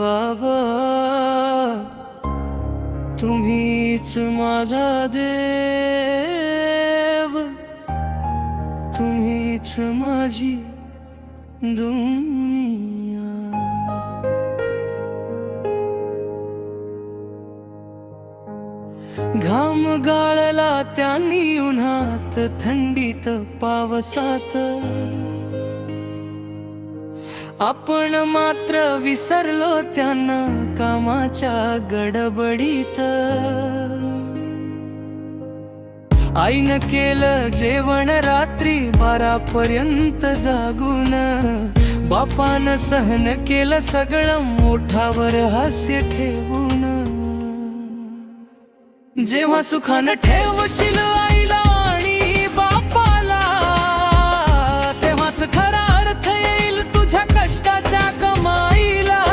बाबा तुम्हीच माझा देव, तुम्हीच माझी दुनिया। घाम गाळला त्यांनी उन्हात थंडीत पावसात, आपण मात्र विसरलो त्यांना कामाच्या गडबडीत। आईनं केलं जेवण रात्री 12 पर्यंत जागून, बापानं सहन केलं सगळं मोठावर हास्य ठेवून। जेव्हा सुखानं ठेवशील आईला आणि बापाला, तेव्हाच खरा अर्थ येईल तुझ्या कष्टाच्या कमाईला।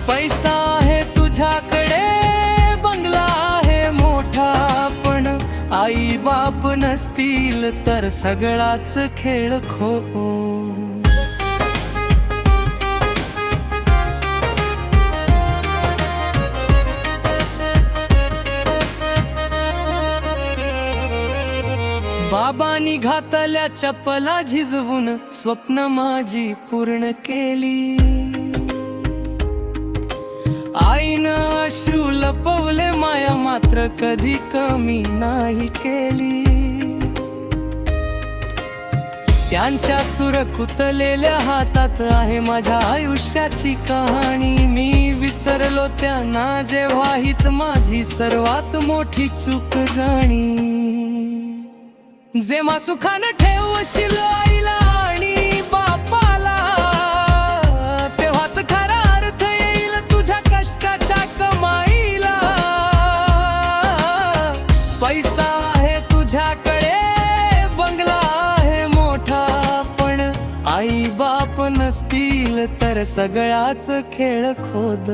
पैसा आहे तुझ्याकडे, बंगला आहे मोठा, पण आई बाप नसतील तर सगळाच खेळ खो। बाबांनी घातल्या चपला झिजवून स्वप्न माझी पूर्ण केली। आईनं अश्रू लपवले, माया मात्र कधी कमी नाही केली। त्यांच्या सुरकुतलेल्या हातात आहे माझ्या आयुष्याची कहाणी। मी विसरलो त्यांना जेव्हा हीच माझी सर्वात मोठी चूक जाणी। जेव्हा सुखानं ठेवशील आईला आणि बापाला, तेव्हाच खरा अर्थ येईल तुझ्या कष्टाच्या कमाईला। पैसा आहे तुझ्याकडे, बंगला आहे मोठा, पण आई बाप नसतील तर सगळाच खेळ खोद।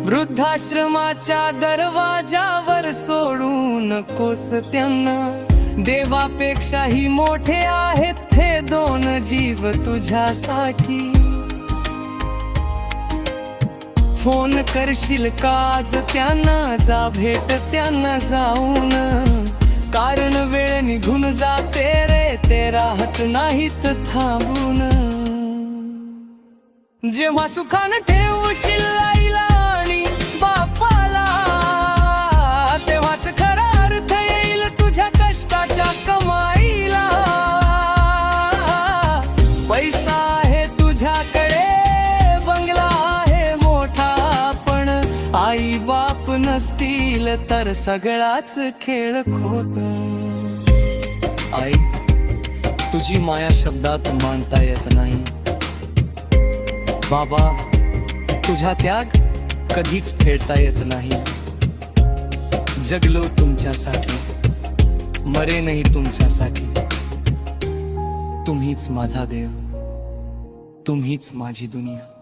वृद्धाश्रमाच्या दरवाजावर सोडू नकोस त्यांना, देवापेक्षाही मोठे आहेत हे 2 जीव तुझ्यासाठी। फोन करशील का आज त्यांना, जा भेट त्यांना जाऊन, कारण वेळ निघून जाते रे, ते राहत नाहीत थांबून। जेव्हा सुखानं ठेवशील आईला आणि बापाला, तेव्हाच खरा अर्थ येईल तुझ्या कष्टाच्या कमाईला। पैसा आहे तुझ्याकडे, बंगला आहे मोठा, पण आई बाप नसतील तर सगळाच खेळ खोट। आई तुझी माया शब्दात मांडता येत नाही, बाबा तुझा त्याग कधीच फेडता येत नाही। जगलो तुमच्यासाठी, मरेनही तुमच्यासाठी, तुम्हीच माझा देव, तुम्हीच माझी दुनिया।